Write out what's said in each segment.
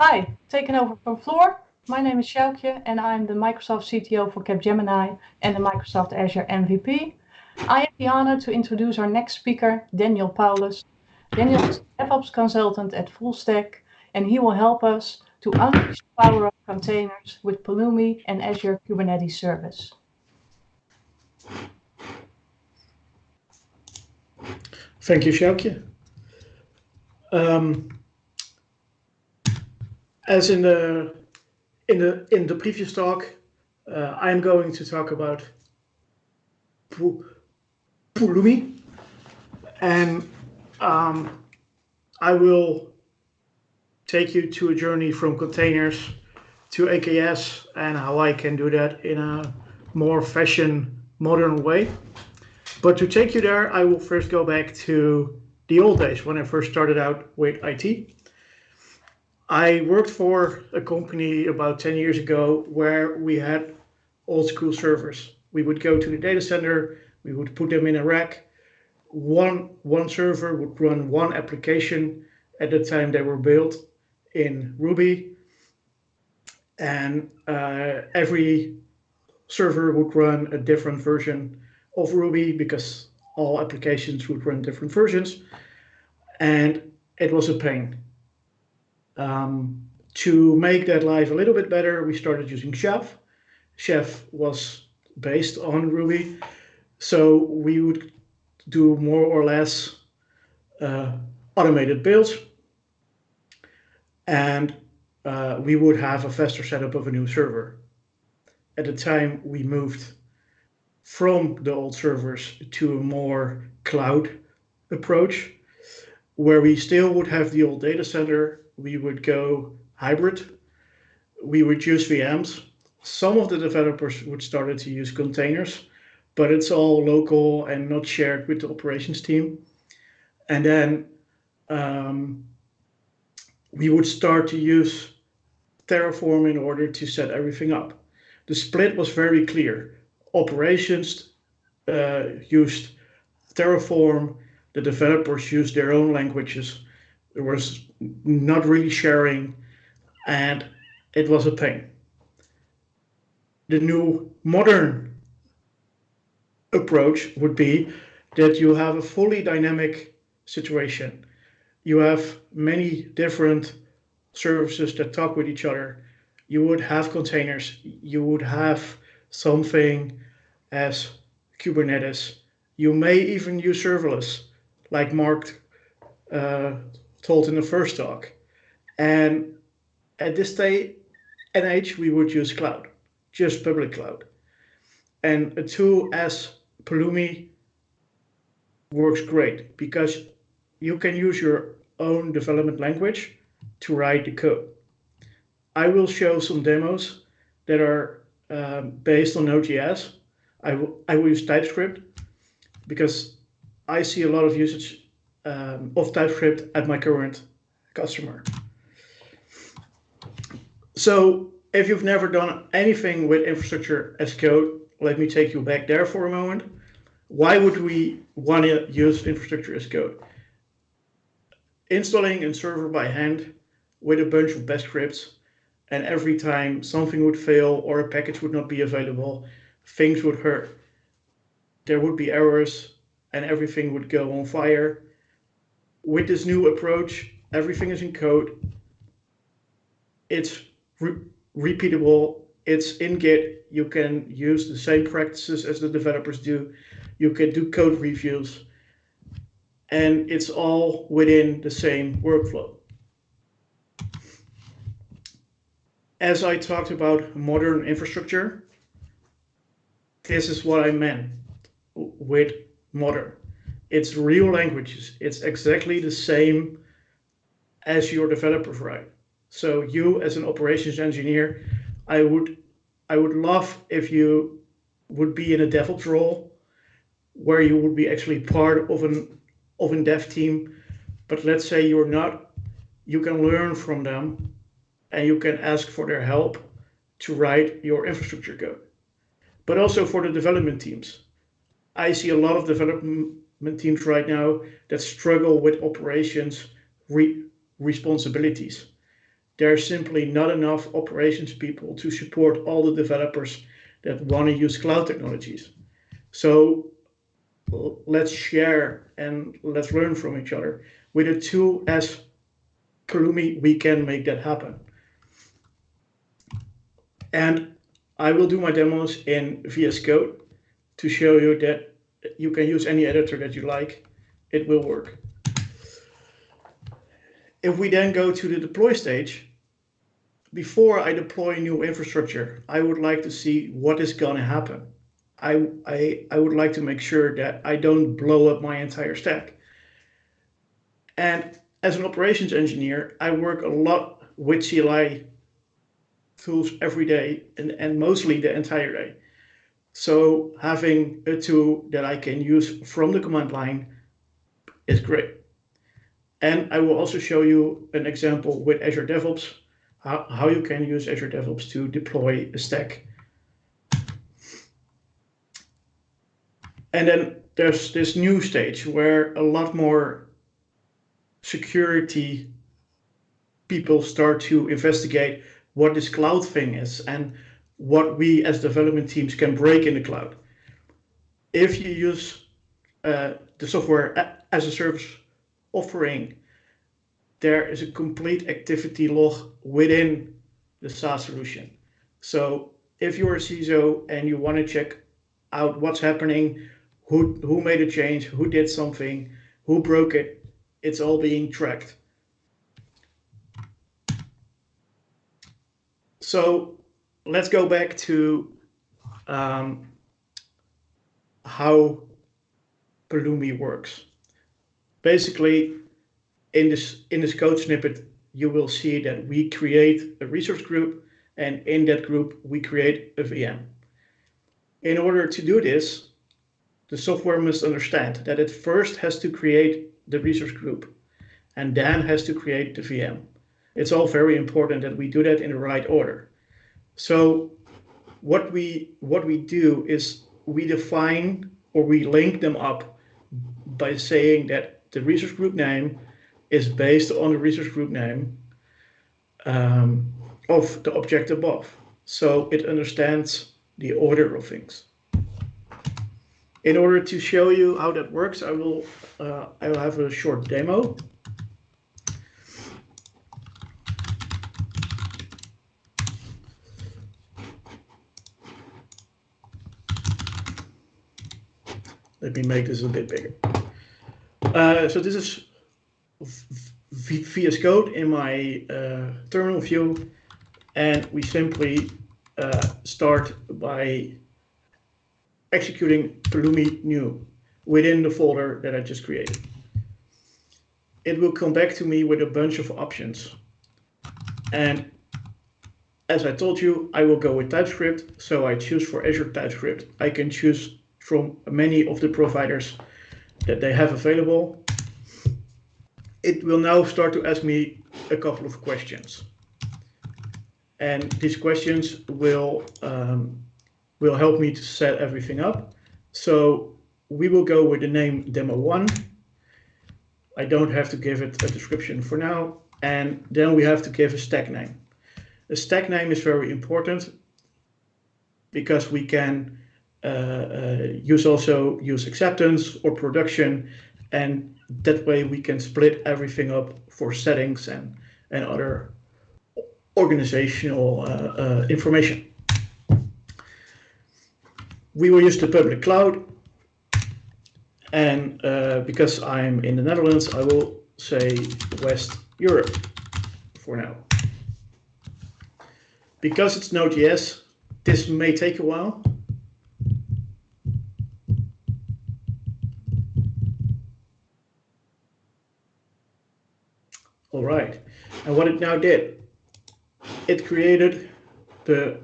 Hi, taking over from Floor. My name is Sjoukje and I'm the Microsoft CTO for Capgemini and the Microsoft Azure MVP. I have the honor to introduce our next speaker, Daniel Paulus. Daniel is a DevOps consultant at Fullstack and he will help us to unleash the power of containers with Pulumi and Azure Kubernetes Service. Thank you, Sjoukje. As in the previous talk, I'm going to talk about Pulumi, and I will take you to a journey from containers to AKS and how I can do that in a more modern way. But to take you there, I will first go back to the old days when I first started out with IT. I worked for a company about 10 years ago where we had old school servers. We would go to the data center, we would put them in a rack. One server would run one application. At the time they were built in Ruby, and every server would run a different version of Ruby because all applications would run different versions, and it was a pain. To make that life a little bit better, we started using Chef. Chef was based on Ruby, so we would do more or less automated builds, and we would have a faster setup of a new server. At the time, we moved from the old servers to a more cloud approach, where we still would have the old data center. We would go hybrid. We would use VMs. Some of the developers would start to use containers, but it's all local and not shared with the operations team. And then we would start to use Terraform in order to set everything up. The split was very clear. Operations used Terraform, the developers used their own languages. There was not really sharing, and it was a pain. The new modern approach would be that you have a fully dynamic situation. You have many different services that talk with each other. You would have containers. You would have something as Kubernetes. You may even use serverless, like Mark told in the first talk. And at this day and age, we would use cloud, just public cloud. And a tool as Pulumi works great because you can use your own development language to write the code. I will show some demos that are based on Node.js. I will use Typescript because I see a lot of usage of Typescript at my current customer. So if you've never done anything with infrastructure as code, let me take you back there for a moment. Why would we want to use infrastructure as code? Installing a server by hand with a bunch of bash scripts, and every time something would fail or a package would not be available, things would hurt. There would be errors and everything would go on fire. With this new approach, everything is in code. It's repeatable. It's in Git. You can use the same practices as the developers do. You can do code reviews. And it's all within the same workflow. As I talked about modern infrastructure, this is what I meant with modern. It's real languages. It's exactly the same as your developers write. So you as an operations engineer, I would love if you would be in a DevOps role where you would be actually part of a dev team. But let's say you're not, you can learn from them and you can ask for their help to write your infrastructure code. But also for the development teams. I see a lot of development teams right now that struggle with operations responsibilities. there's simply not enough operations people to support all the developers that want to use cloud technologies. So let's share and let's learn from each other. With a tool as Pulumi, we can make that happen. And I will do my demos in VS Code to show you that you can use any editor that you like. It will work. If we then go to the deploy stage, before I deploy new infrastructure, I would like to see what is going to happen. I would like to make sure that I don't blow up my entire stack. And as an operations engineer, I work a lot with CLI tools every day and mostly the entire day. So having a tool that I can use from the command line is great. And I will also show you an example with Azure DevOps, how you can use Azure DevOps to deploy a stack. And then there's this new stage where a lot more security people start to investigate what this cloud thing is and what we as development teams can break in the cloud. If you use the software as a service offering, there is a complete activity log within the SaaS solution. So if you're a CISO and you want to check out what's happening, who made a change, who did something, who broke it, it's all being tracked. So let's go back to how Pulumi works. Basically, in this code snippet, you will see that we create a resource group, and in that group, we create a VM. In order to do this, the software must understand that it first has to create the resource group and then has to create the VM. It's all very important that we do that in the right order. So what we do is we define or we link them up by saying that the resource group name is based on the resource group name of the object above. So it understands the order of things. In order to show you how that works, I will have a short demo. Let me make this a bit bigger. So this is VS Code in my terminal view, and we simply start by executing Pulumi new within the folder that I just created. It will come back to me with a bunch of options. And as I told you, I will go with Typescript, so I choose for Azure Typescript. I can choose from many of the providers that they have available. It will now start to ask me a couple of questions. And these questions will help me to set everything up. So we will go with the name demo1. I don't have to give it a description for now. And then we have to give a stack name. A stack name is very important because we can use acceptance or production, and that way we can split everything up for settings and other organizational information. We will use the public cloud, and because I'm in the Netherlands, I will say West Europe for now. Because it's Node.js, this may take a while. All right, and what it now did, it created the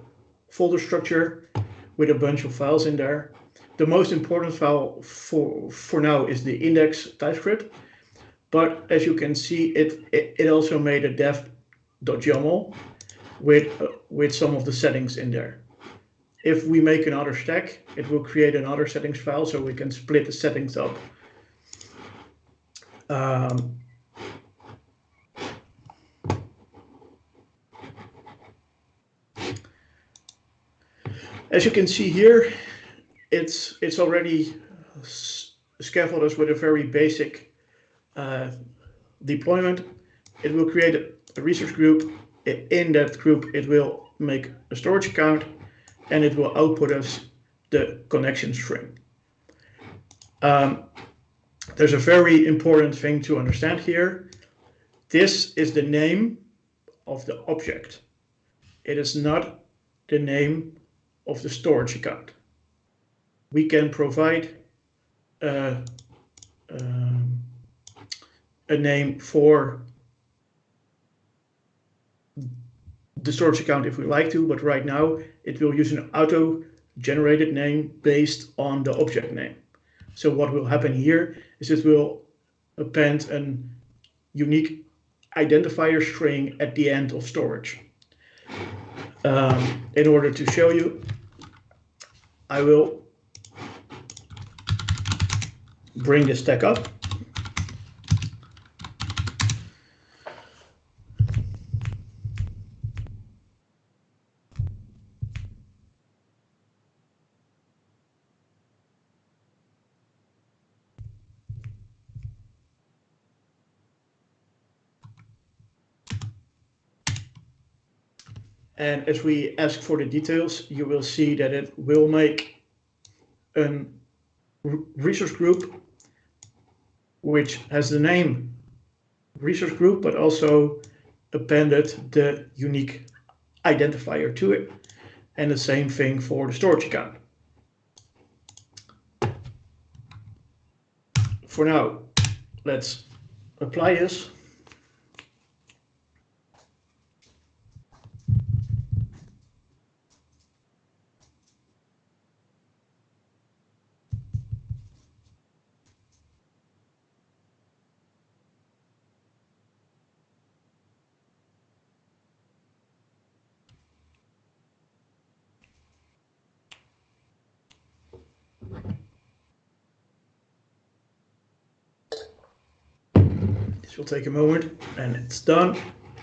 folder structure with a bunch of files in there. The most important file for now is the index TypeScript, but as you can see, it also made a dev.yaml with some of the settings in there. If we make another stack, it will create another settings file so we can split the settings up. As you can see here, it's already scaffolded us with a very basic deployment. It will create a resource group. In that group, it will make a storage account, and it will output us the connection string. There's a very important thing to understand here. This is the name of the object. It is not the name of the storage account. We can provide a name for the storage account if we like to, but right now it will use an auto-generated name based on the object name. So what will happen here is it will append a unique identifier string at the end of storage. In order to show you, I will bring the stack up. And as we ask for the details, you will see that it will make a resource group which has the name resource group, but also appended the unique identifier to it. And the same thing for the storage account. For now, let's apply this. This will take a moment and it's done.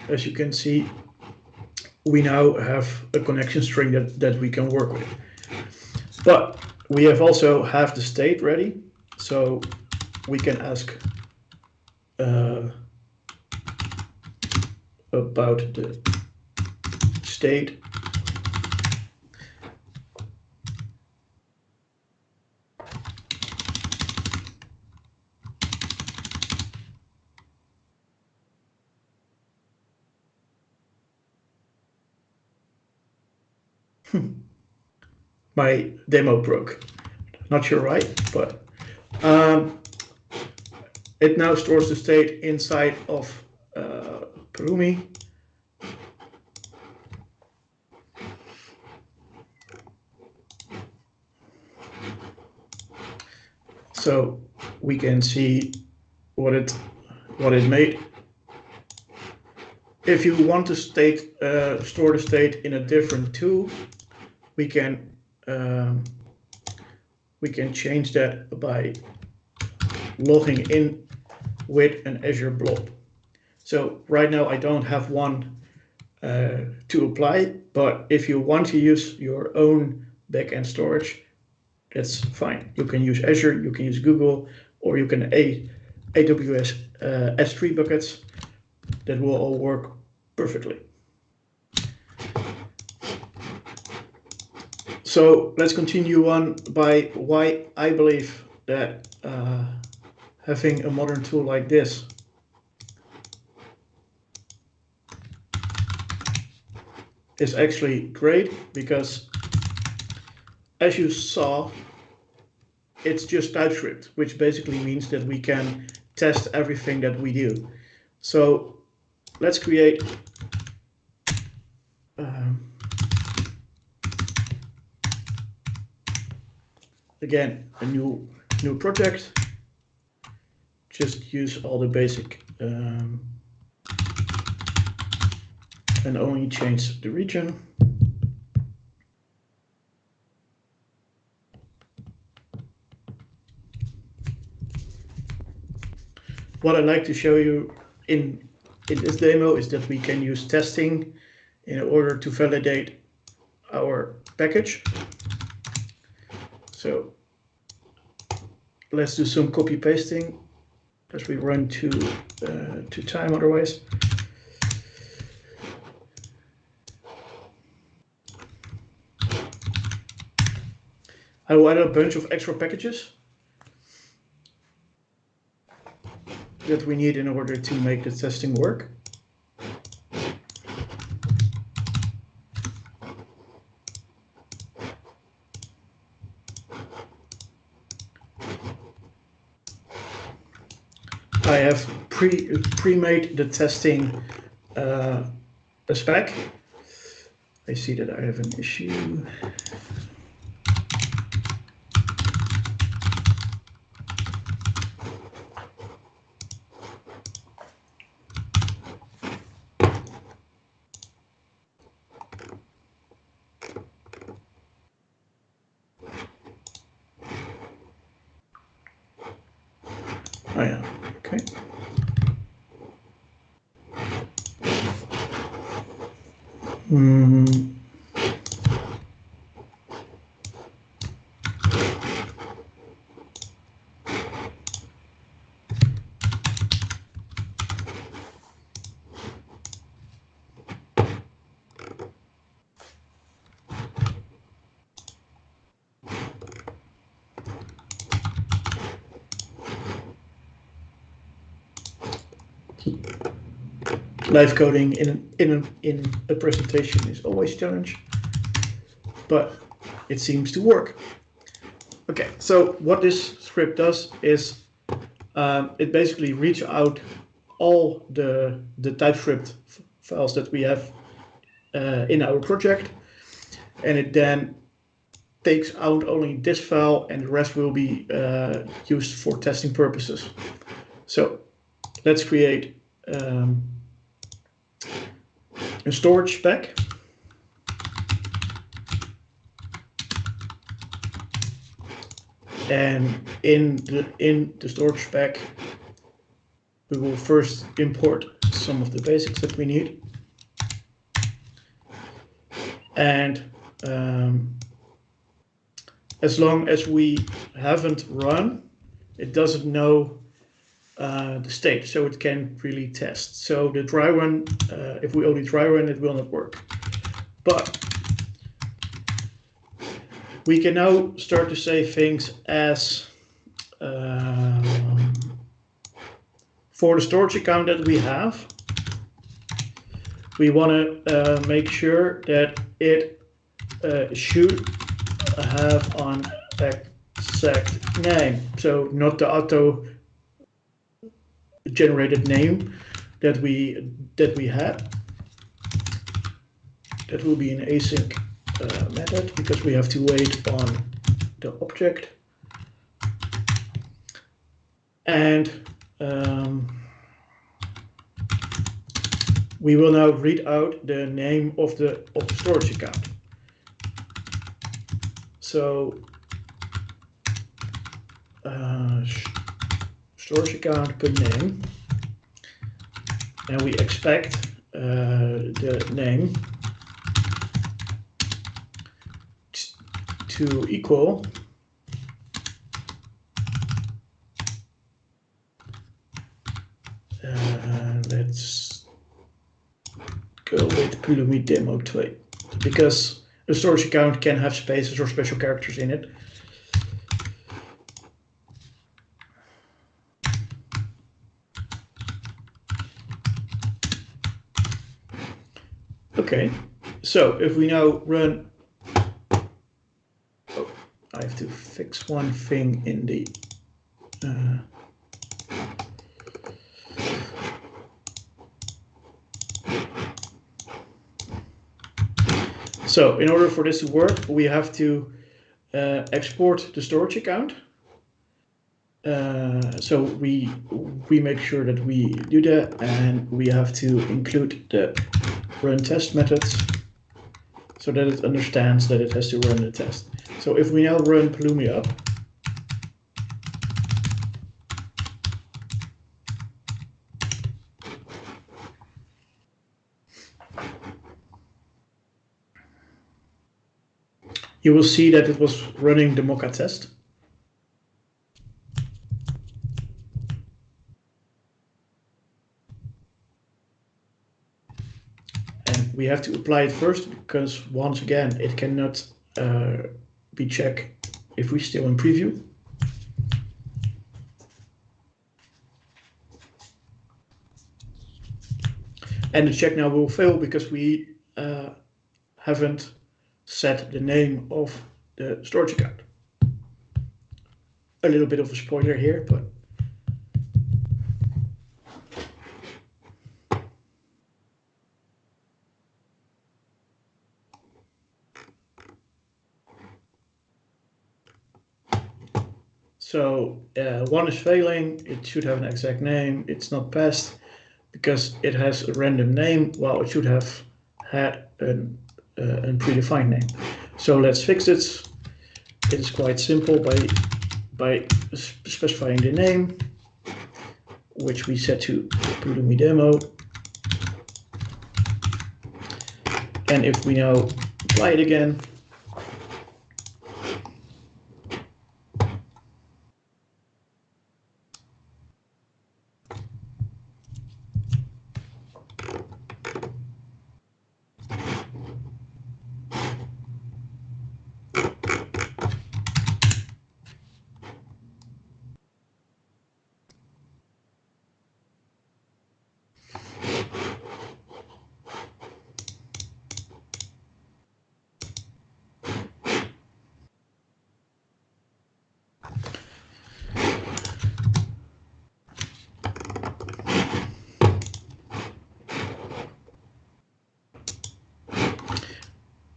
As you can see, we now have a connection string that we can work with. But we have also have the state ready, so we can ask about the state. My demo broke. Not sure why, but it now stores the state inside of Pulumi. So we can see what it made. If you want to store the state in a different tool, we can change that by logging in with an Azure blob. So right now I don't have one to apply, but if you want to use your own backend storage, that's fine. You can use Azure, you can use Google, or you can AWS S3 buckets. That will all work perfectly. So let's continue on by why I believe that having a modern tool like this is actually great, because as you saw, it's just Typescript, which basically means that we can test everything that we do. So let's create again a new project. Just use all the basic and only change the region. What I'd like to show you in this demo is that we can use testing in order to validate our package. let's do some copy pasting as we run to time otherwise. I will add a bunch of extra packages that we need in order to make the testing work. I have pre-made the testing spec. I see that I have an issue. Oh yeah, okay. Live coding in a presentation is always a challenge, but it seems to work. Okay, so what this script does is it basically reads out all the Typescript files that we have in our project, and it then takes out only this file, and the rest will be used for testing purposes. So let's create a storage spec. And in the storage spec, we will first import some of the basics that we need. And as long as we haven't run, it doesn't know the state, so it can really test. So the dry run, if we only dry run, it will not work. But we can now start to say things as for the storage account that we have, we want to make sure that it should have an exact name. So not the auto generated name that we had. That will be an async method because we have to wait on the object. And we will now read out the name of the storage account. So storage account put name, and we expect the name to equal let's go with Pulumi demo 2, because a storage account can have spaces or special characters in it. Okay, so if we now run, oh, I have to fix one thing in the so in order for this to work, we have to export the storage account. So we make sure that we do that, and we have to include the run test methods so that it understands that it has to run the test. So if we now run Pulumi up, you will see that it was running the Mocha test. we have to apply it first because once again, it cannot be checked if we're still in preview. And the check now will fail because we haven't set the name of the storage account. A little bit of a spoiler here, but so one is failing. It should have an exact name. It's not passed because it has a random name, while it should have had a predefined name. So let's fix it. It is quite simple by specifying the name, which we set to Pulumi demo. And if we now apply it again,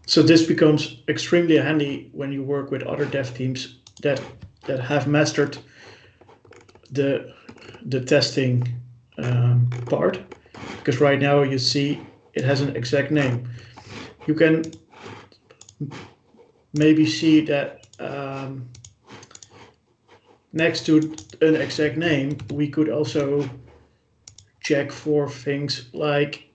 so this becomes extremely handy when you work with other dev teams that have mastered the testing part, because right now you see it has an exact name. You can maybe see that next to an exact name, we could also check for things like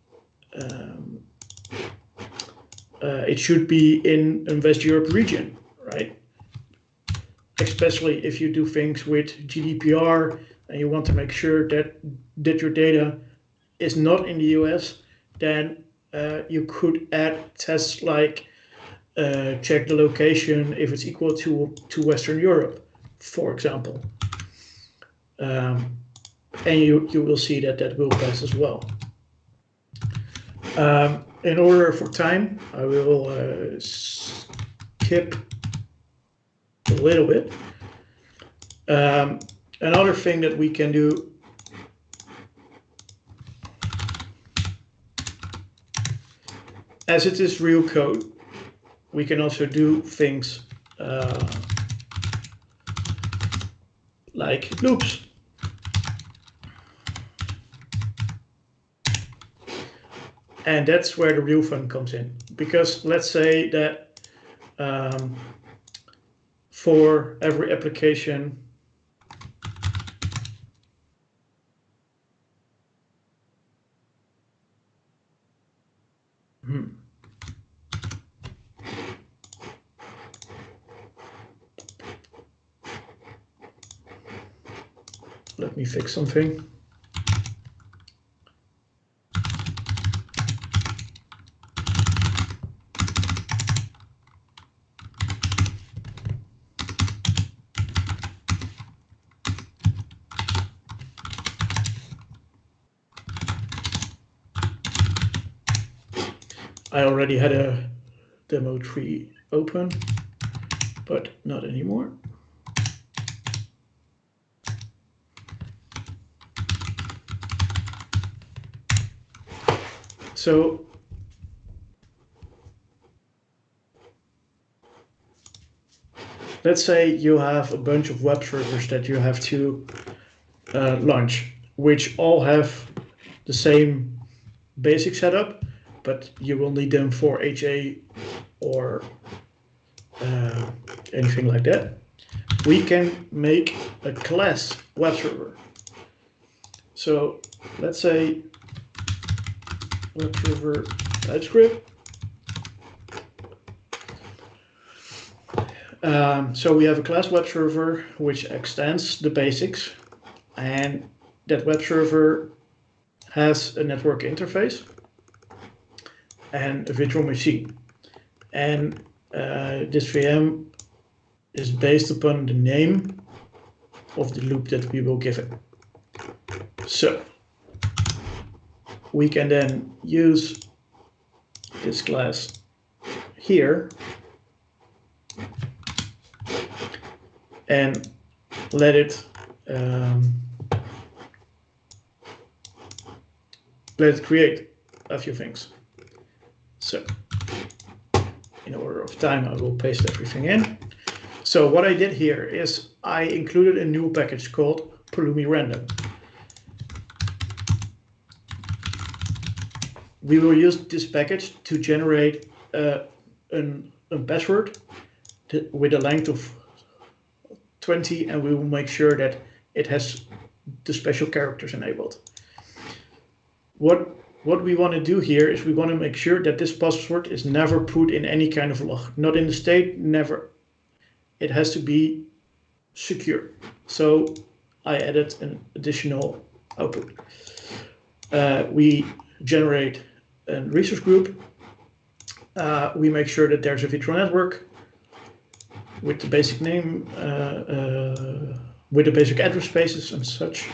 it should be in West Europe region, right? Especially if you do things with GDPR and you want to make sure that your data is not in the US, then you could add tests like check the location if it's equal to Western Europe, for example. And you will see that will pass as well. In order for time, I will skip a little bit. Another thing that we can do as it is real code, we can also do things like loops. And that's where the real fun comes in, because let's say that for every application let me fix something. I already had a demo tree open, but not anymore. So let's say you have a bunch of web servers that you have to launch, which all have the same basic setup, but you will need them for HA or anything like that. We can make a class web server. So let's say web server Typescript. So we have a class web server which extends the basics, and that web server has a network interface. and a virtual machine. And this VM is based upon the name of the loop that we will give it. So we can then use this class here and let it create a few things. So in order of time, I will paste everything in. So what I did here is I included a new package called Pulumi Random. We will use this package to generate a password with a length of 20, and we will make sure that it has the special characters enabled. What we want to do here is we want to make sure that this password is never put in any kind of log, not in the state, never. It has to be secure. So I added an additional output. We generate a resource group. We make sure that there's a virtual network with the basic name, with the basic address spaces and such.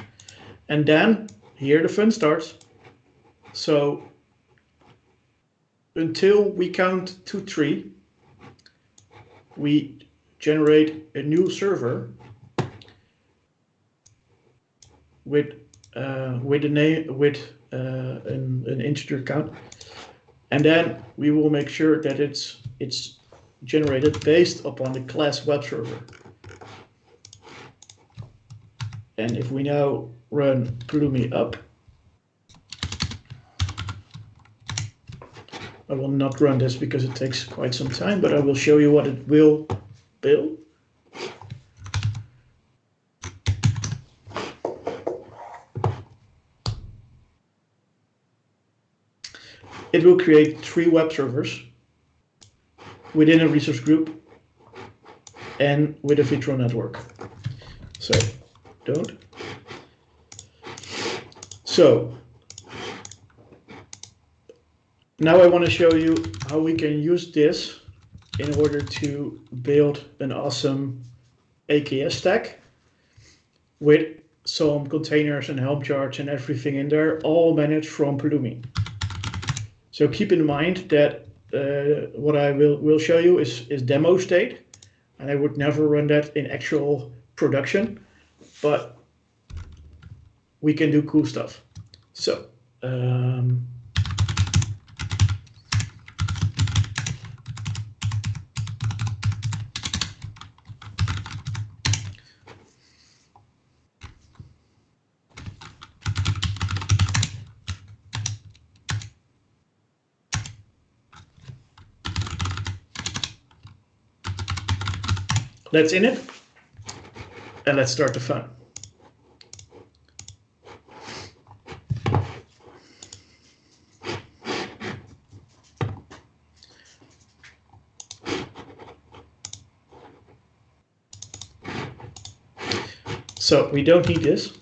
And then here the fun starts. So until we count to 3, we generate a new server with a name, with an integer count, and then we will make sure that it's generated based upon the class web server. And if we now run Pulumi up, I will not run this because it takes quite some time, but I will show you what it will build. It will create 3 web servers within a resource group and with a virtual network. So don't. So now I want to show you how we can use this in order to build an awesome AKS stack with some containers and Helm charts and everything in there, all managed from Pulumi. So keep in mind that what I will show you is demo state, and I would never run that in actual production, but we can do cool stuff. So let's in it, and let's start the fun. So we don't need this,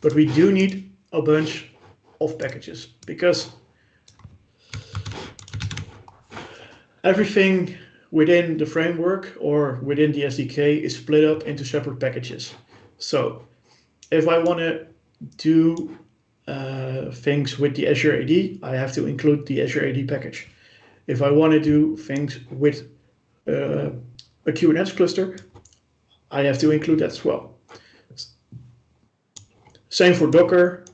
but we do need a bunch of packages because everything within the framework or within the SDK is split up into separate packages. So if I want to do things with the Azure AD, I have to include the Azure AD package. If I want to do things with a Kubernetes cluster, I have to include that as well. Same for Docker.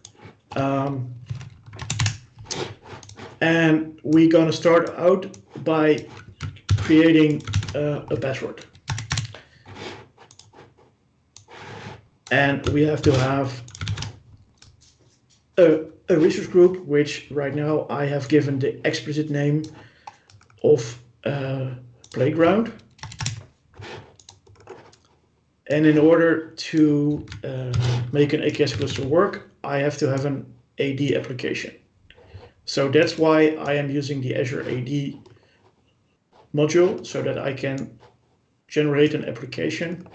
And we're going to start out by creating a password. And we have to have a resource group, which right now I have given the explicit name of Playground. And in order to make an AKS cluster work, I have to have an AD application. So that's why I am using the Azure AD module, so that I can generate an application,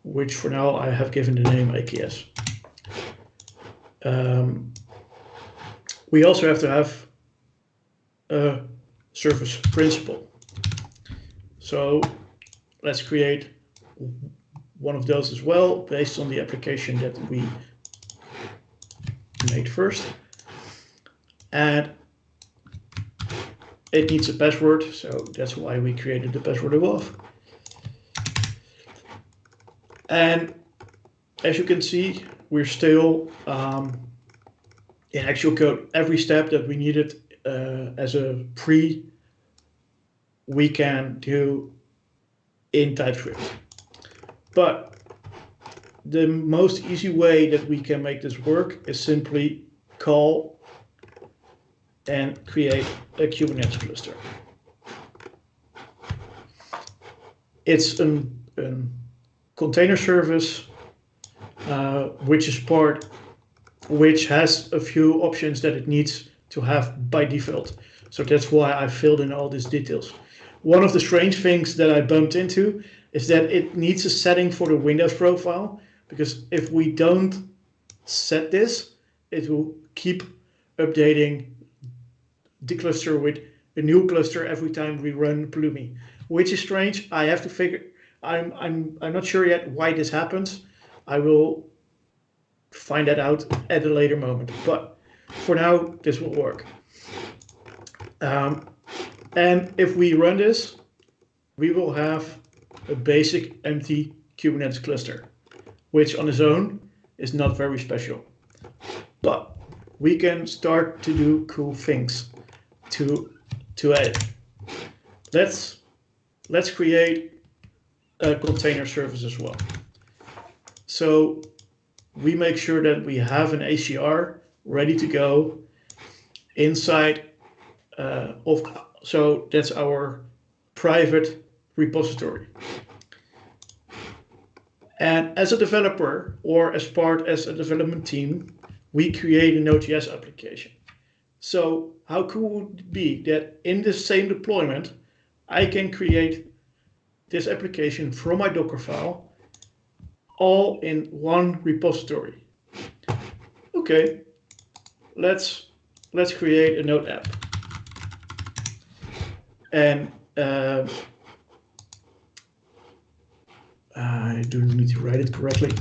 which for now I have given the name AKS. We also have to have service principal. So let's create one of those as well, based on the application that we made first. And it needs a password, so that's why we created the password above. And as you can see, we're still in actual code. Every step that we needed as a pre, we can do in Typescript. But the most easy way that we can make this work is simply call and create a Kubernetes cluster. It's a container service which has a few options that it needs to have by default. So that's why I filled in all these details. One of the strange things that I bumped into is that it needs a setting for the Windows profile, because if we don't set this, it will keep updating the cluster with a new cluster every time we run Pulumi, which is strange. I have to figure. I'm not sure yet why this happens. I will find that out at a later moment. But for now, this will work. And if we run this, we will have a basic empty Kubernetes cluster, which on its own is not very special. But we can start to do cool things to it. Let's create a container service as well. So we make sure that we have an ACR ready to go inside so that's our private repository. And as a developer or as a development team, we create a Node.js application. So how cool would it be that in this same deployment, I can create this application from my Docker file all in one repository. Okay, let's create a Node app. And I do need to write it correctly.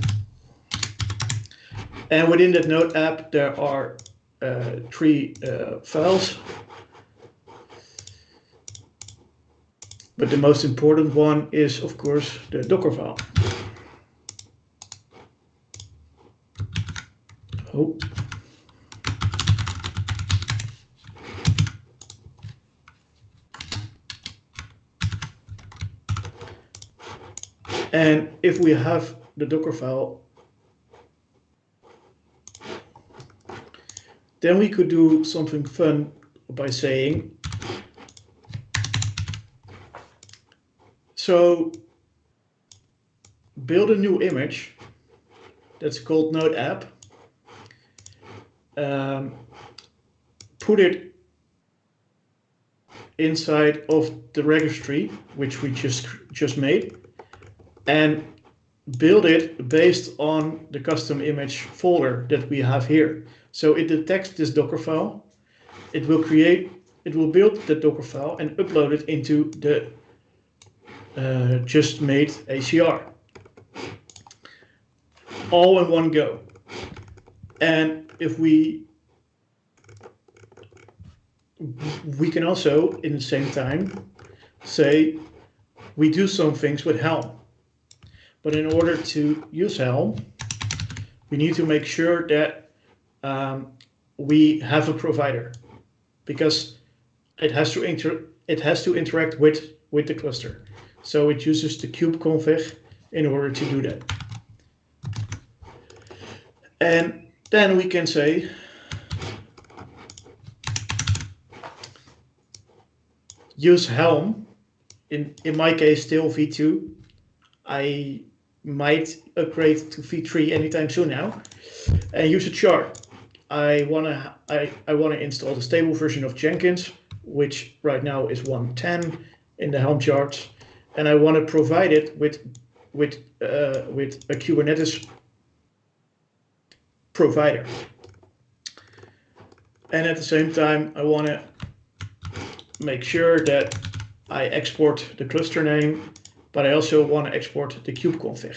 And within that Node app, there are 3 files. But the most important one is, of course, the Docker file. Oh. And if we have the Docker file, then we could do something fun by saying, so build a new image that's called Node app, put it inside of the registry, which we just made, and build it based on the custom image folder that we have here. So it detects this Docker file, it will build the Docker file and upload it into the just made ACR. All in one go. And if we can also, in the same time, say we do some things with Helm. But in order to use Helm, we need to make sure that we have a provider, because it has to interact with the cluster. So it uses the kubeconfig in order to do that. And then we can say use Helm, in my case still v2. I might upgrade to v3 anytime soon now, and use a chart. I wanna install the stable version of Jenkins, which right now is 1.10 in the Helm charts, and I want to provide it with a Kubernetes provider. And at the same time, I want to make sure that I export the cluster name, but I also want to export the kube config.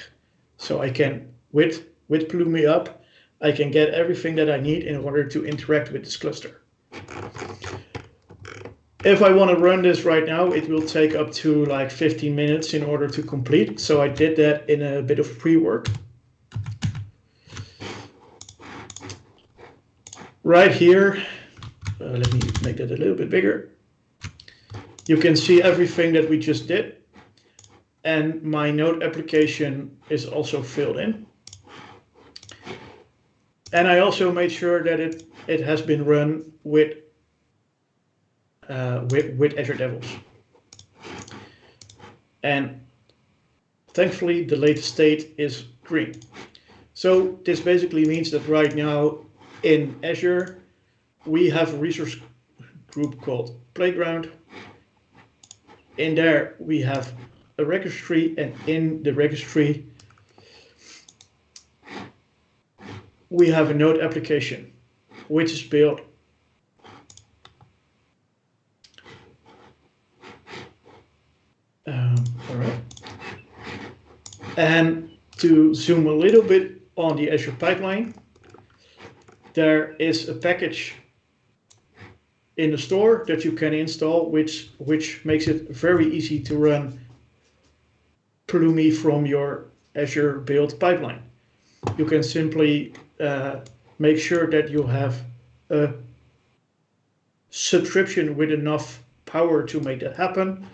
So I can, with Pulumi up, I can get everything that I need in order to interact with this cluster. If I want to run this right now, it will take up to like 15 minutes in order to complete. So I did that in a bit of pre-work. Right here, let me make that a little bit bigger. You can see everything that we just did. And my node application is also filled in. And I also made sure that it has been run with Azure DevOps. And thankfully, the latest state is green. So this basically means that right now in Azure, we have a resource group called Playground. In there, we have a registry, and in the registry, we have a node application, which is built all right. And to zoom a little bit on the Azure pipeline, there is a package in the store that you can install, which makes it very easy to run Pulumi from your Azure build pipeline. You can simply make sure that you have a subscription with enough power to make that happen.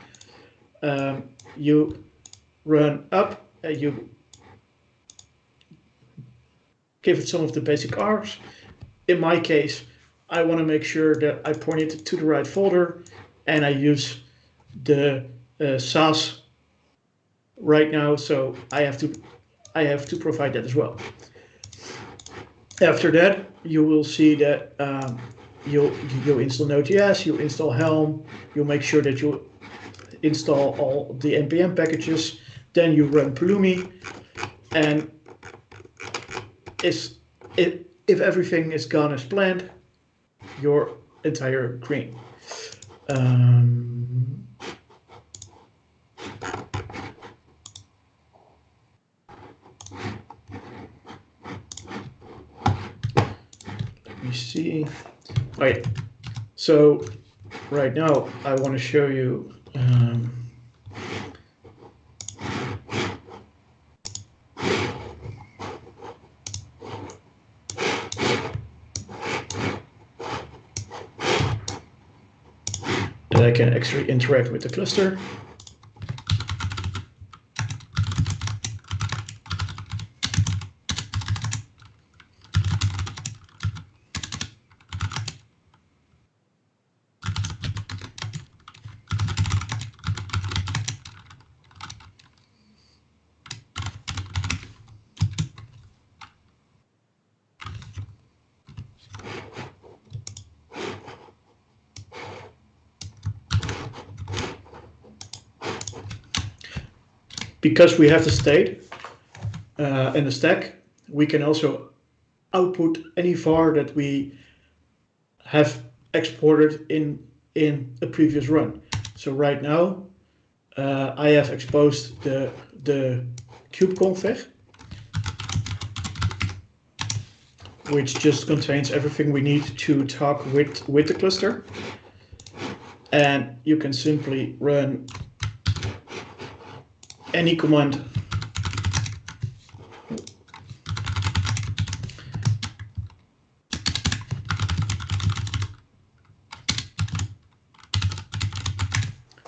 You run up, you give it some of the basic args. In my case, I want to make sure that I point it to the right folder, and I use the SAS right now, so I have to provide that as well. After that, you will see that you install Node.js, you install Helm, you make sure that you install all the npm packages, then you run Pulumi, and if everything is gone as planned, your entire green. Let me see. All right. So right now I want to show you that I can actually interact with the cluster. Because we have the state and the stack, we can also output any var that we have exported in a previous run. So right now, I have exposed the kube config, which just contains everything we need to talk with the cluster. And you can simply run any command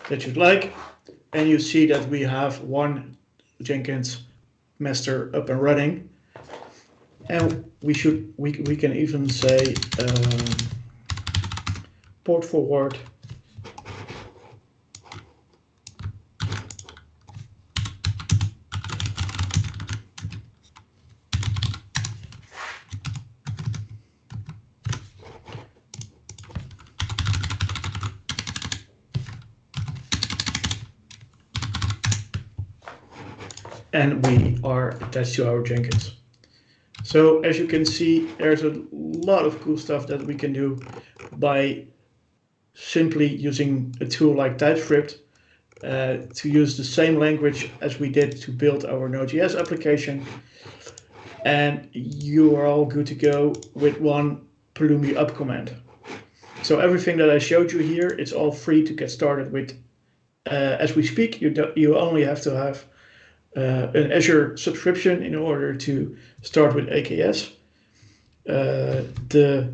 that you'd like, and you see that we have one Jenkins master up and running, and we can even say port forward and we are attached to our Jenkins. So as you can see, there's a lot of cool stuff that we can do by simply using a tool like Typescript to use the same language as we did to build our Node.js application. And you are all good to go with one Pulumi up command. So everything that I showed you here, it's all free to get started with. As we speak, you only have to have an Azure subscription in order to start with AKS. The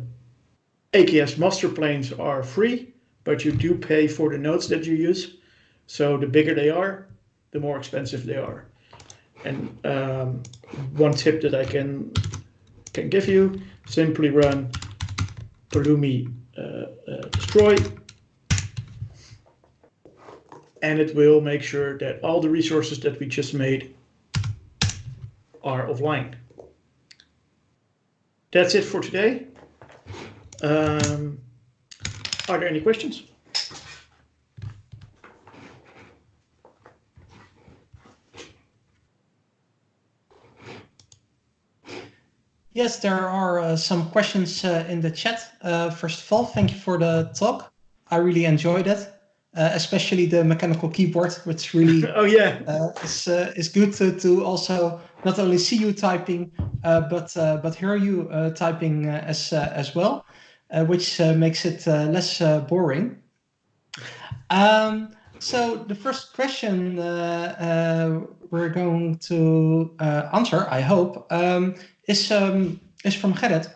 AKS master planes are free, but you do pay for the nodes that you use. So the bigger they are, the more expensive they are. And one tip that I can give you, simply run Pulumi destroy, and it will make sure that all the resources that we just made are offline. That's it for today. Are there any questions? Yes, there are some questions in the chat. First of all, thank you for the talk. I really enjoyed it, especially the mechanical keyboard, which really Oh yeah, is good to also not only see you typing, but hear you typing as well, which makes it less boring. So the first question we're going to answer, I hope, is from Gerrit.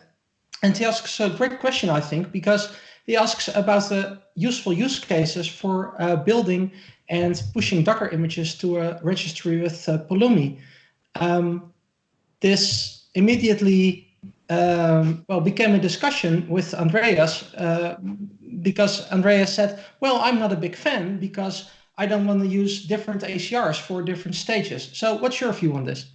And he asks a great question, I think, because he asks about the useful use cases for building and pushing Docker images to a registry with Pulumi. This immediately became a discussion with Andreas because Andreas said, well, I'm not a big fan because I don't want to use different ACRs for different stages. So what's your view on this?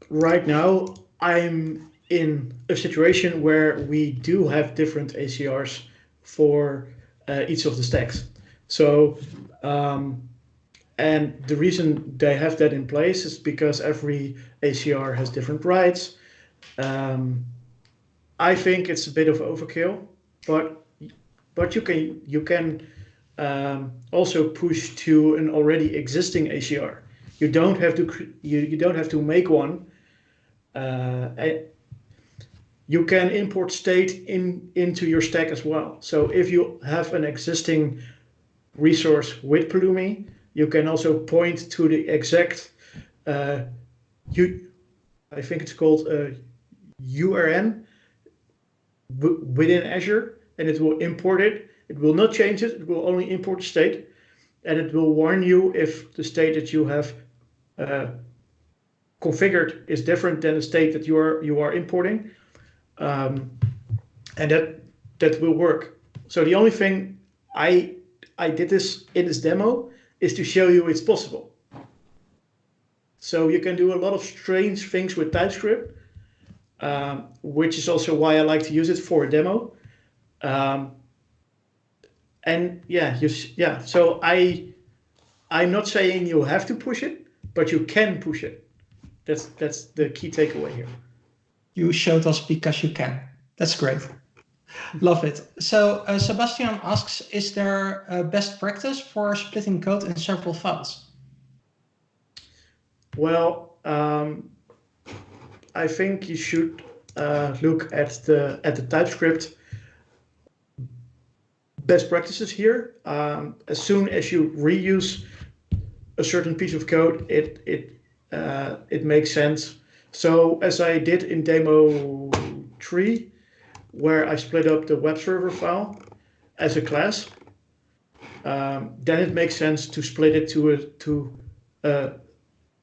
Right now, I'm in a situation where we do have different ACRs for each of the stacks. So, and the reason they have that in place is because every ACR has different rights. I think it's a bit of overkill, but you can also push to an already existing ACR. You don't have to you don't have to make one. You can import state into your stack as well. So if you have an existing resource with Pulumi, you can also point to the exact I think it's called URN within Azure, and it will import it. It will not change it. It will only import the state, and it will warn you if the state that you have configured is different than the state that you are importing, and that will work. So the only thing I did this in this demo is to show you it's possible. So you can do a lot of strange things with TypeScript, which is also why I like to use it for a demo. And yeah, so I'm not saying you have to push it, but you can push it. That's the key takeaway here. You showed us because you can. That's great. Love it. So Sebastian asks, is there a best practice for splitting code in several files? Well, I think you should look at the TypeScript best practices here. As soon as you reuse a certain piece of code, it makes sense. So as I did in demo 3, where I split up the web server file as a class, then it makes sense to split it to a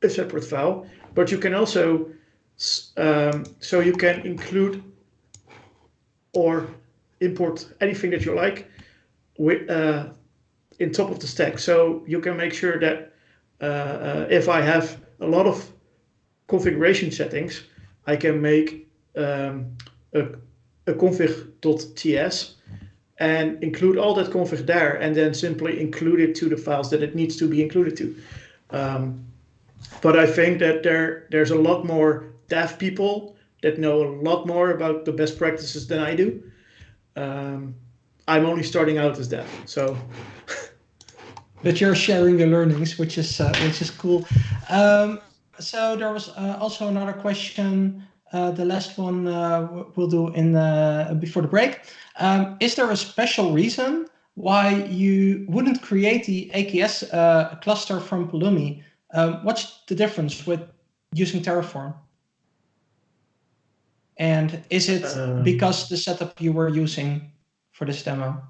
separate file. But you can also, so you can include or import anything that you like with in top of the stack. So you can make sure that if I have a lot of configuration settings, I can make a config.ts and include all that config there, and then simply include it to the files that it needs to be included to. But I think that there's a lot more dev people that know a lot more about the best practices than I do. I'm only starting out as that, so. But you're sharing your learnings, which is cool. So there was also another question. The last one we'll do in before the break. Is there a special reason why you wouldn't create the AKS cluster from Pulumi? What's the difference with using Terraform? And is it because the setup you were using for this demo?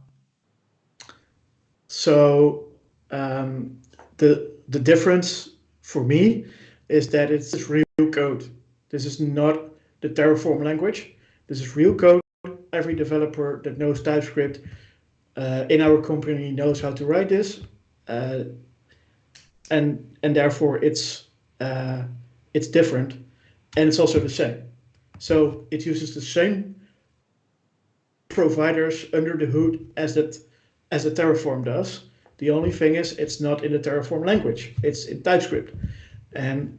So the difference for me is that it's real code. This is not the Terraform language. This is real code. Every developer that knows TypeScript in our company knows how to write this, and therefore it's different, and it's also the same. So it uses the same providers under the hood as the Terraform does. The only thing is it's not in the Terraform language. It's in TypeScript. And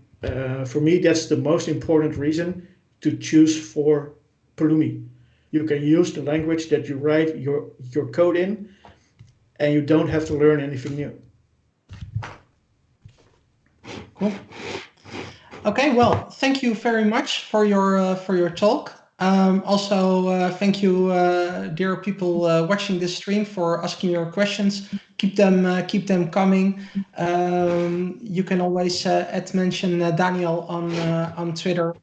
for me, that's the most important reason to choose for Pulumi. You can use the language that you write your code in, and you don't have to learn anything new. Cool. Okay, well, thank you very much for your talk. Also, thank you, dear people watching this stream, for asking your questions. Keep them coming. You can always mention Daniel on Twitter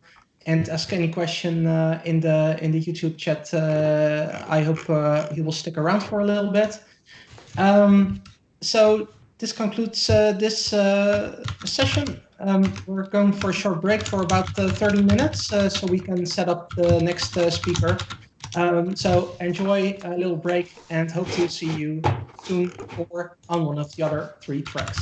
and ask any question in the YouTube chat. I hope he will stick around for a little bit. So this concludes this session. We're going for a short break for about 30 minutes so we can set up the next speaker. So enjoy a little break and hope to see you soon on one of the other 3 tracks.